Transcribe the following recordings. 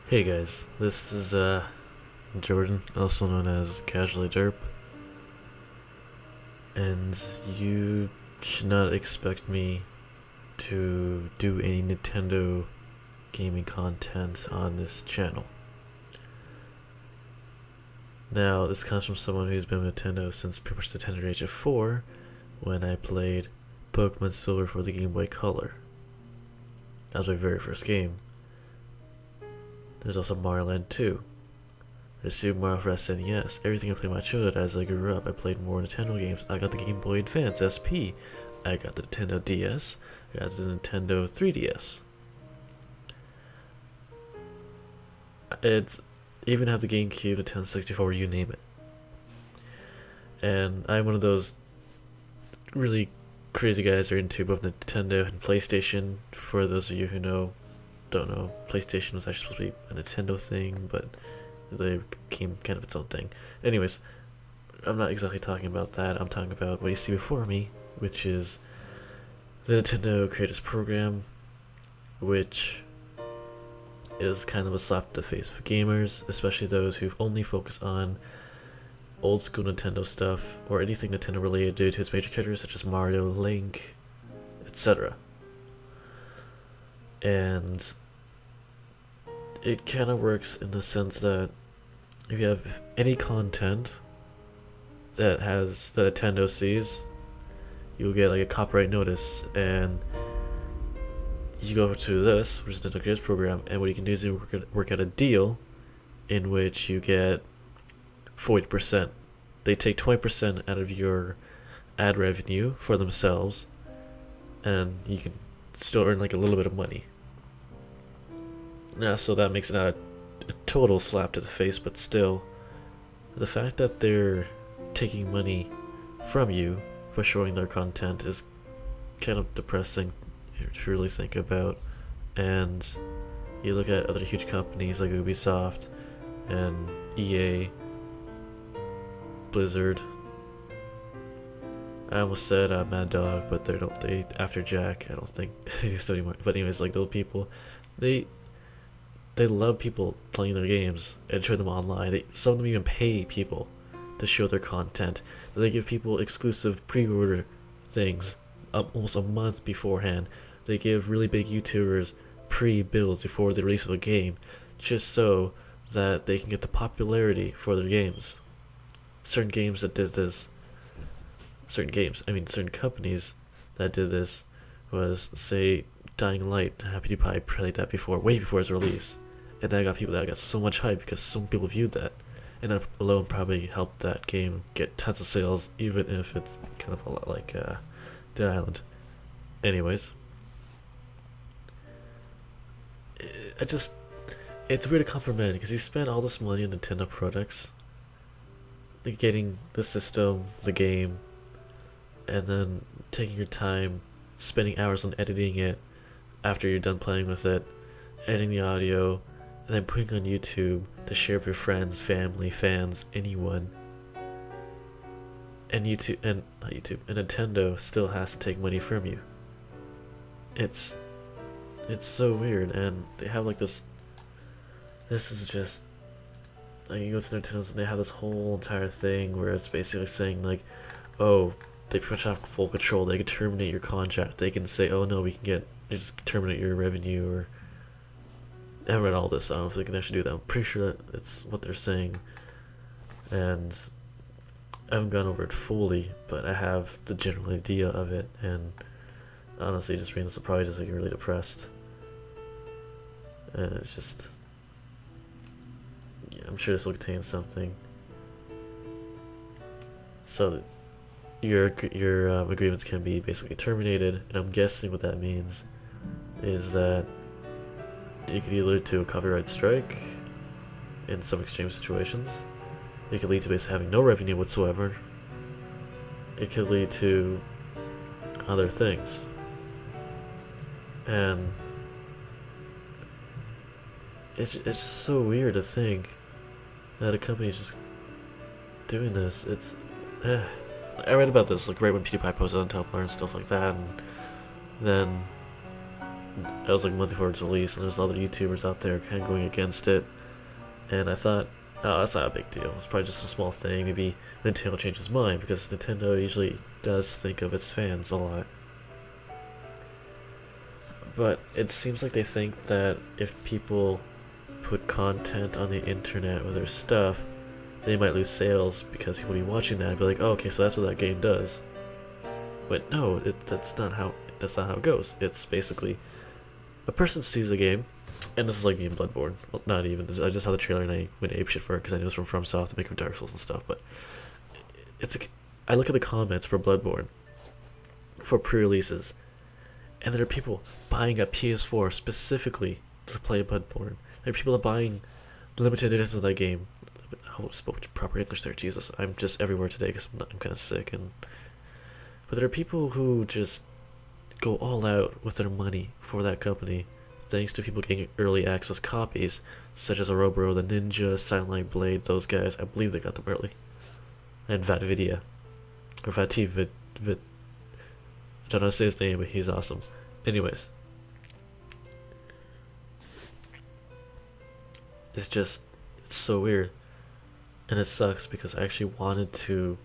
Hey guys, this is Jordan, also known as CasuallyDerp, and you should not expect me to do any Nintendo gaming content on this channel. Now, this comes from someone who's been with Nintendo since pretty much the tender age of 4, when I played Pokemon Silver for the Game Boy Color. That was my very first game. There's also Mario Land 2. There's Super Mario for SNES. Everything I played in my childhood as I grew up. I played more Nintendo games. I got the Game Boy Advance SP. I got the Nintendo DS. I got the Nintendo 3DS. It's even have the GameCube, Nintendo 64, you name it. And I'm one of those really crazy guys that are into both Nintendo and PlayStation. For those of you who don't know, PlayStation was actually supposed to be a Nintendo thing, but they became kind of its own thing. Anyways, I'm not exactly talking about that. I'm talking about what you see before me, which is the Nintendo Creators Program, which is kind of a slap to the face for gamers, especially those who only focus on old school Nintendo stuff or anything Nintendo related due to its major characters such as Mario, Link, etc. And it kind of works in the sense that if you have any content that Nintendo sees, you'll get like a copyright notice, and you go to this, which is the Nintendo Creators Program, and what you can do is you work out a deal in which you get 40%. They take 20% out of your ad revenue for themselves, and you can still earn like a little bit of money. Yeah, so that makes it not a total slap to the face, but still, the fact that they're taking money from you for showing their content is kind of depressing to really think about. And you look at other huge companies like Ubisoft and EA, Blizzard. I almost said Mad Dog, but they after Jack, I don't think they do so anymore. But anyways, like those people, they love people playing their games and showing them online. Some of them even pay people to show their content. They give people exclusive pre-order things almost a month beforehand. They give really big YouTubers pre-builds before the release of a game, just so that they can get the popularity for their games. Certain games that did this, certain companies that did this was, say, Dying Light. Happy to probably played that before, way before its release. And then I got people that got so much hype because some people viewed that, and that alone probably helped that game get tons of sales, even if it's kind of a lot like Dead Island. Anyways, it's weird to compliment because he spent all this money on Nintendo products, like getting the system, the game, and then taking your time, spending hours on editing it after you're done playing with it, editing the audio, and then putting on YouTube to share with your friends, family, fans, anyone. And not YouTube, and Nintendo still has to take money from you. It's so weird, and they have like this is just, like, you go to Nintendo's and they have this whole entire thing where it's basically saying like, oh, they pretty much have full control. They can terminate your contract. They can say, oh no, we can just terminate your revenue, or I haven't read all this. I don't know if they can actually do that. I'm pretty sure that it's what they're saying, and I haven't gone over it fully, but I have the general idea of it. And honestly, just reading this will probably just get really depressed. And it's just, yeah, I'm sure this will contain something. So your agreements can be basically terminated, and I'm guessing what that means is that it could either lead to a copyright strike in some extreme situations. It could lead to basically having no revenue whatsoever. It could lead to other things. And it's just so weird to think that a company is just doing this. I read about this like right when PewDiePie posted on Tumblr and stuff like that, and then I was like monthly before its release, and there's other YouTubers out there kind of going against it. And I thought, oh, that's not a big deal. It's probably just a small thing. Maybe Nintendo changes mind because Nintendo usually does think of its fans a lot. But it seems like they think that if people put content on the internet with their stuff, they might lose sales because people will be watching that and be like, oh, okay, so that's what that game does. But no, that's not how it goes. It's basically a person sees the game, and this is like me in Bloodborne. Well, not even. I just saw the trailer and I went apeshit for it because I knew it was from FromSoft, the maker of Dark Souls and stuff. But I look at the comments for Bloodborne for pre-releases, and there are people buying a PS4 specifically to play Bloodborne. There are people that are buying limited editions of that game. I hope I spoke proper English there. Jesus, I'm just everywhere today because I'm kind of sick. But there are people who just go all out with their money for that company, thanks to people getting early access copies, such as Oroboro, the Ninja, Silent Blade, those guys. I believe they got them early. And Vatvidia. Or Vativ. I don't know how to say his name, but he's awesome. Anyways. It's so weird. And it sucks because I actually wanted to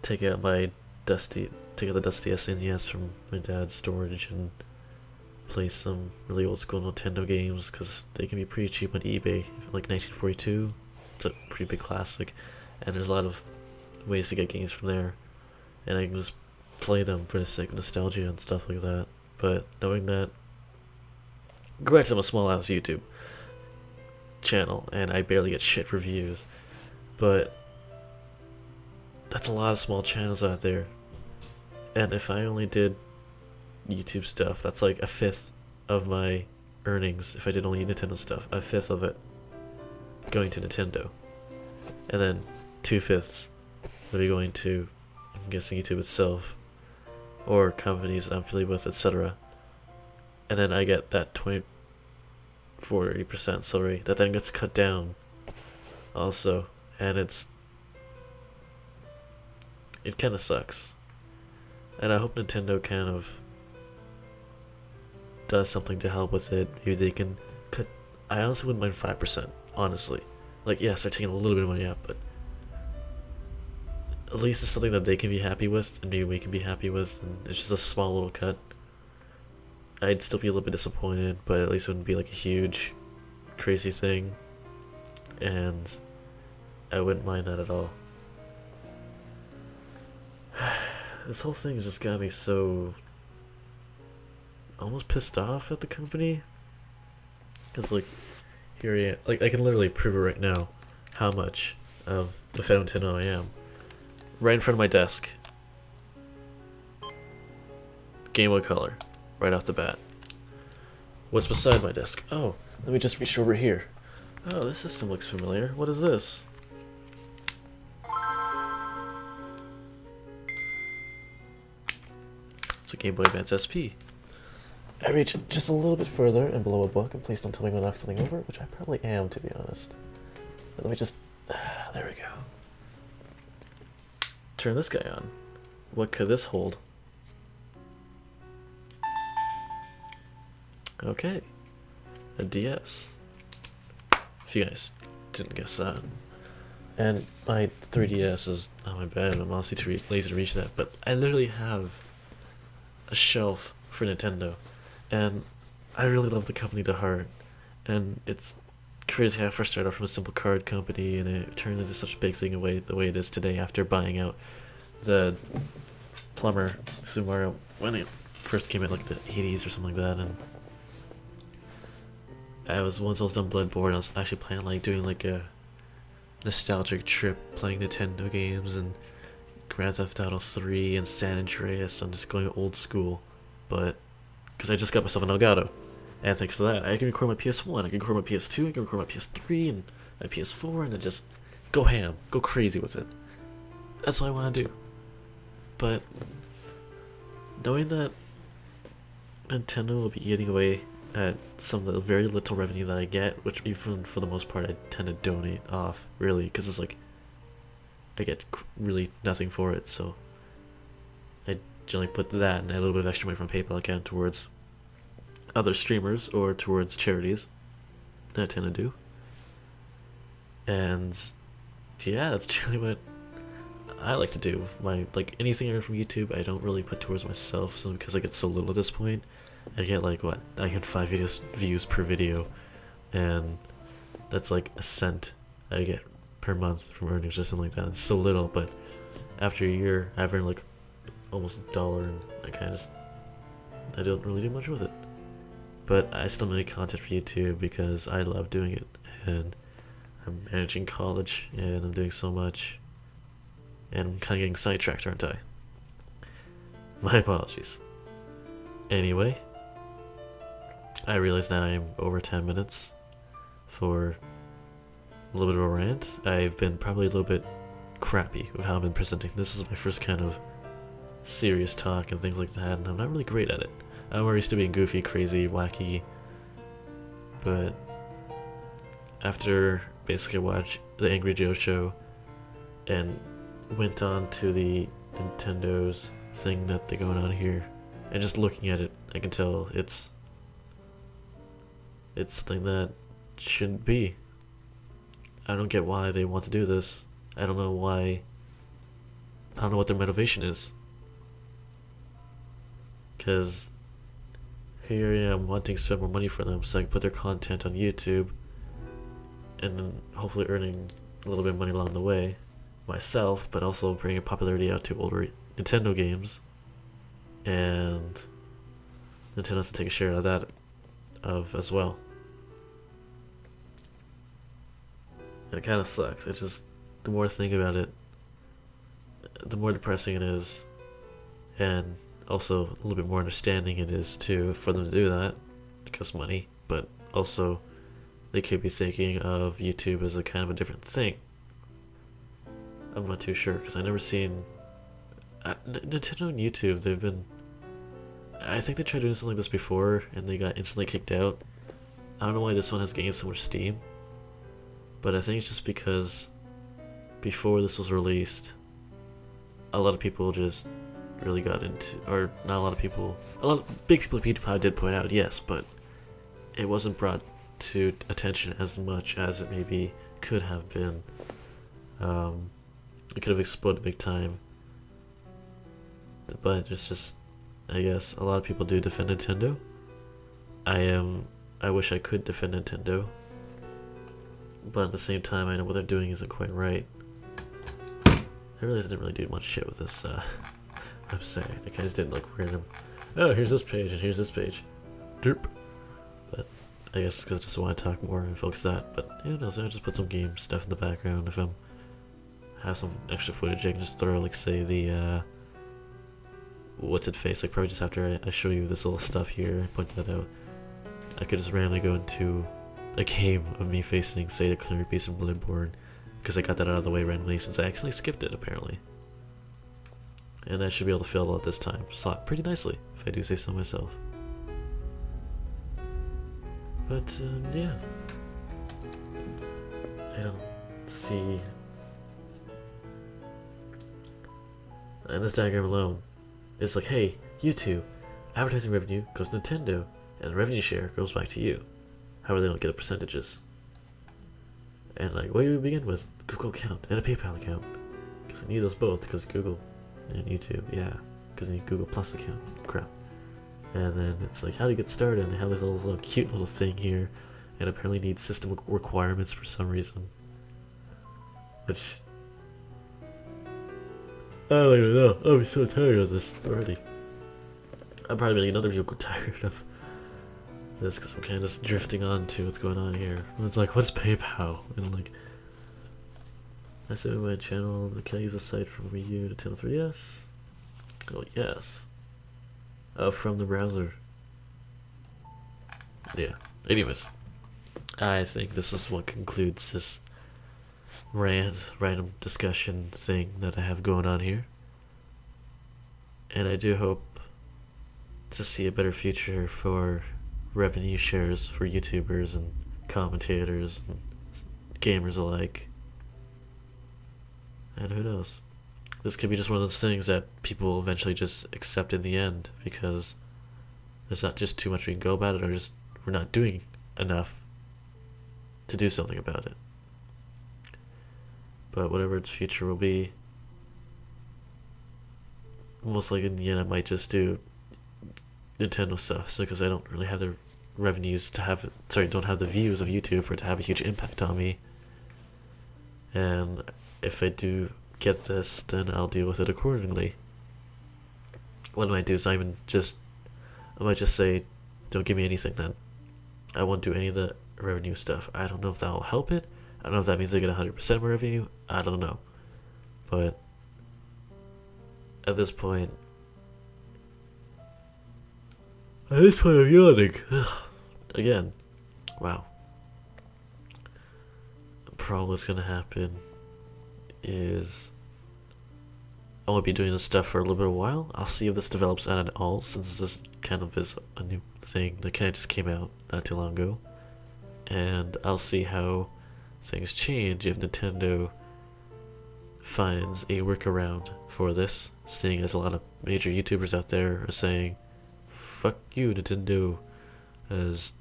take out the dusty SNES from my dad's storage and play some really old school Nintendo games because they can be pretty cheap on eBay, like 1942. It's a pretty big classic, and there's a lot of ways to get games from there, and I can just play them for the sake of nostalgia and stuff like that. But knowing that, granted, I'm a small ass YouTube channel and I barely get shit for views, but that's a lot of small channels out there. And if I only did YouTube stuff, that's like a fifth of my earnings. If I did only Nintendo stuff, a fifth of it going to Nintendo, and then 2/5 would be going to, I'm guessing, YouTube itself or companies that I'm affiliated with, etc. And then I get that 40% salary that then gets cut down also, and it kind of sucks. And I hope Nintendo kind of does something to help with it. Maybe they can cut. I honestly wouldn't mind 5%, honestly. Like, yes, they're taking a little bit of money out, but at least it's something that they can be happy with, and maybe we can be happy with, and it's just a small little cut. I'd still be a little bit disappointed, but at least it wouldn't be like a huge, crazy thing, and I wouldn't mind that at all. This whole thing has just got me so almost pissed off at the company, because like here I am, like I can literally prove it right now how much of the fan of Nintendo I am. Right in front of my desk, Game Boy Color, right off the bat. What's beside my desk? Oh, let me just reach over here. Oh, this system looks familiar. What is this? It's a Game Boy Advance SP. I reach just a little bit further and below a book, and please don't tell me I'm gonna knock something over, which I probably am, to be honest. But let me just... there we go. Turn this guy on. What could this hold? Okay. A DS. If you guys didn't guess that. And my 3DS is... oh, my bad, I'm honestly too lazy to reach that, but I literally have a shelf for Nintendo, and I really love the company to heart, and it's crazy how I first started off from a simple card company and it turned into such a big thing the way it is today after buying out the plumber Super Mario when it first came out, like the 80s or something like that. And once I was done Bloodborne, I was actually planning like doing like a nostalgic trip playing Nintendo games and Grand Theft Auto 3 and San Andreas. I'm just going old school, but because I just got myself an Elgato, and thanks to that I can record my PS1, I can record my PS2, I can record my PS3 and my PS4, and then just go ham, go crazy with it. That's what I want to do. But knowing that Nintendo will be eating away at some of the very little revenue that I get, which even for the most part I tend to donate off, really, because it's like I get really nothing for it, so I generally put that and a little bit of extra money from PayPal account towards other streamers or towards charities that I tend to do. And yeah, that's generally what I like to do. My like anything I earn from YouTube, I don't really put towards myself, so because I get so little at this point, I get like what I get 5 views per video, and that's like a cent I get per month from earnings or something like that. It's so little, but after a year, I've earned like almost $1, and I don't really do much with it. But I still make content for YouTube because I love doing it, and I'm managing college, and I'm doing so much, and I'm kind of getting sidetracked, aren't I? My apologies. Anyway, I realize now I'm over 10 minutes for a little bit of a rant. I've been probably a little bit crappy with how I've been presenting. This is my first kind of serious talk and things like that, and I'm not really great at it. I'm more used to being goofy, crazy, wacky, but after basically watch the Angry Joe show and went on to the Nintendo's thing that they're going on here, and just looking at it, I can tell it's something that shouldn't be. I don't get why they want to do this. I don't know why. I don't know what their motivation is. Because here I am wanting to spend more money for them so I can put their content on YouTube, and then hopefully earning a little bit of money along the way myself, but also bringing popularity out to older Nintendo games, and Nintendo has to take a share of that as well. And it kind of sucks. It's just, the more I think about it, the more depressing it is, and also a little bit more understanding it is too for them to do that because money, but also they could be thinking of YouTube as a kind of a different thing. I'm not too sure because I never seen Nintendo and YouTube. They've been, I think they tried doing something like this before and they got instantly kicked out. I don't know why this one has gained so much steam, but I think it's just because before this was released, a lot of people just really got into, or not a lot of people, a lot of big people like PewDiePie did point out, yes, but it wasn't brought to attention as much as it maybe could have been. It could have exploded big time, but it's just, I guess a lot of people do defend Nintendo. I wish I could defend Nintendo, but at the same time I know what they're doing isn't quite right. I realized I didn't really do much shit with this website. I kind of just did like random, oh, here's this page and here's this page. Derp. But I guess because I just want to talk more and focus that. But yeah, no, so I just put some game stuff in the background. If I'm have some extra footage, I can just throw like say the what's it face, like probably just after I show you this little stuff here, point that out, I could just randomly go into a game of me facing say the clear piece of Bloodborne, because I got that out of the way randomly since I accidentally skipped it apparently. And I should be able to fill it out this time. Slot pretty nicely, if I do say so myself. But yeah, I don't see, and this diagram alone, it's like, hey, YouTube, advertising revenue goes to Nintendo, and revenue share goes back to you. However, they don't get the percentages. And like, what do you begin with? Google account and a PayPal account, because I need those both because Google and YouTube, yeah, because I need Google Plus account, crap. And then it's like, how do you get started? And they have this little cute little thing here, and apparently needs system requirements for some reason, which I don't even know. I'm so tired of this already. I'm probably making other people tired of this because I'm kind of just drifting on to what's going on here. And it's like, what's PayPal? And I'm like, I said in my channel, can I use a site from Wii U to Nintendo 3DS? Oh yes. From the browser. Yeah. Anyways, I think this is what concludes this random discussion thing that I have going on here. And I do hope to see a better future for revenue shares for YouTubers and commentators and gamers alike. And who knows? This could be just one of those things that people will eventually just accept in the end, because there's not just too much we can go about it, or just we're not doing enough to do something about it. But whatever its future will be, most likely in the end I might just do Nintendo stuff, so because I don't really have the revenues to have it, don't have the views of YouTube for it to have a huge impact on me. And if I do get this, then I'll deal with it accordingly. What I might do is I might just say, don't give me anything then. I won't do any of the revenue stuff. I don't know if that will help it. I don't know if that means I get 100% more revenue. I don't know. But at this point, I'm yawning. Again. Wow. Probably what's gonna happen is I won't be doing this stuff for a little bit of a while. I'll see if this develops at all, since this kind of is a new thing that kind of just came out not too long ago. And I'll see how things change if Nintendo finds a workaround for this, seeing as a lot of major YouTubers out there are saying, fuck you, Nintendo, as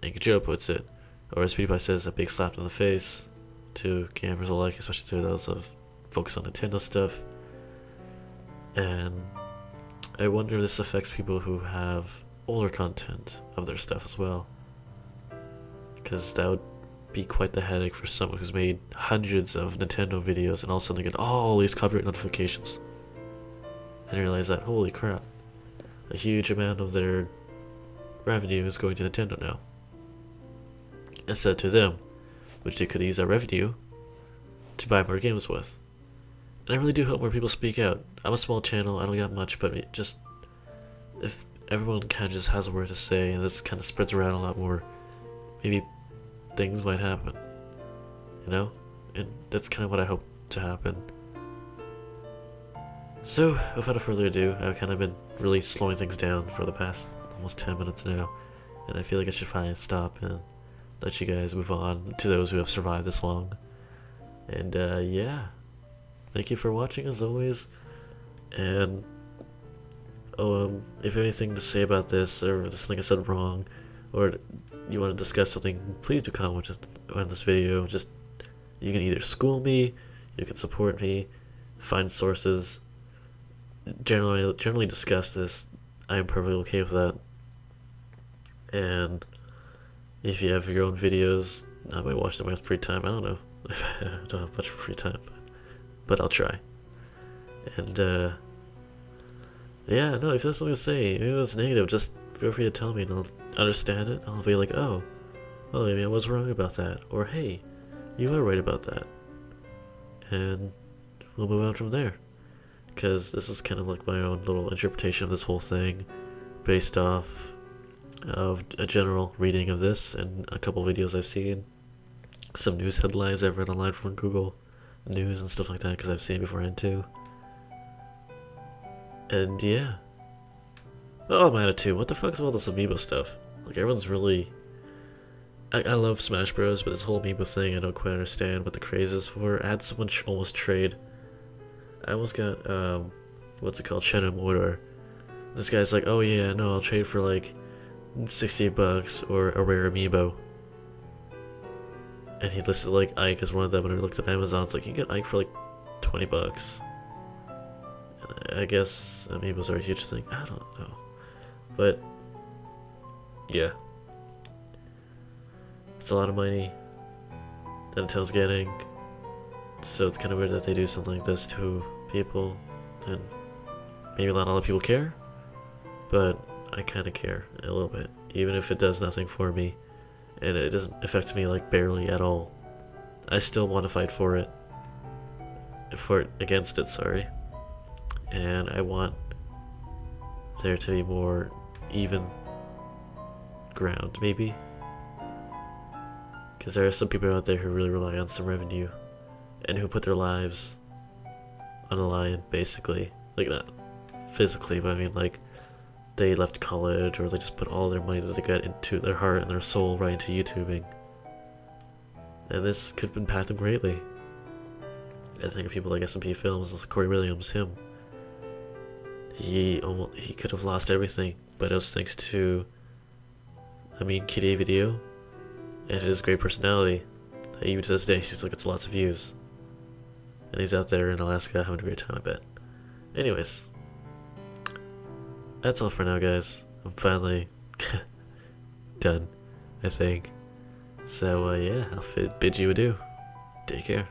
Angry Joe puts it, or as PewDiePie says, a big slap in the face to gamers alike, especially to those of focus on Nintendo stuff. And I wonder if this affects people who have older content of their stuff as well, because that would be quite the headache for someone who's made hundreds of Nintendo videos and all of a sudden they get all these copyright notifications and realize that, holy crap, a huge amount of their revenue is going to Nintendo now instead to them, which they could use that revenue to buy more games with. And I really do hope more people speak out. I'm a small channel, I don't got much, but if everyone kind of just has a word to say and this kind of spreads around a lot more, maybe things might happen, you know? And that's kind of what I hope to happen. So, without further ado, I've kind of been really slowing things down for the past almost 10 minutes now, and I feel like I should finally stop and let you guys move on to those who have survived this long. And yeah, thank you for watching as always, and if you have anything to say about this, or if there's something I said wrong, or you want to discuss something, please do comment on this video. Just, you can either school me, you can support me, find sources, generally discuss this. I am perfectly okay with that. And if you have your own videos, I might watch them with free time. I don't know. I don't have much free time, but I'll try. And yeah, no, if there's something to say, maybe it's negative, just feel free to tell me and I'll understand it. I'll be like, oh, well, maybe I was wrong about that, or hey, you are right about that, and we'll move on from there. Because this is kind of like my own little interpretation of this whole thing, based off of a general reading of this and a couple videos I've seen, some news headlines I've read online from Google News and stuff like that, because I've seen it beforehand too. And yeah. Oh, my attitude. What the fuck is all this amiibo stuff? Like, everyone's really... I love Smash Bros, but this whole amiibo thing, I don't quite understand what the craze is for. I had someone almost trade. I almost got, what's it called? Shadow Mordor. This guy's like, oh yeah, no, I'll trade for like $60 or a rare amiibo. And he listed like Ike as one of them, and I looked at Amazon, it's like, you can get Ike for like $20. And I guess amiibos are a huge thing. I don't know. But, yeah. It's a lot of money that Nintendo's getting. So it's kind of weird that they do something like this to people. And maybe not a lot of people care. But I kind of care a little bit. Even if it does nothing for me. And it doesn't affect me like barely at all. I still want to fight for it. Against it, sorry. And I want there to be more even ground, maybe. Because there are some people out there who really rely on some revenue and who put their lives on the line, basically. Like, not physically, but I mean, like, they left college, or they just put all their money that they got into their heart and their soul right into YouTubing. And this could impact them greatly. I think of people like SMP Films, Corey Williams, him. He could have lost everything but it was thanks to, I mean, Kitty video and his great personality. Even to this day, he still gets lots of views. And he's out there in Alaska having a great time, I bet. Anyways, that's all for now, guys. I'm finally done, I think. So, yeah, I'll bid you adieu. Take care.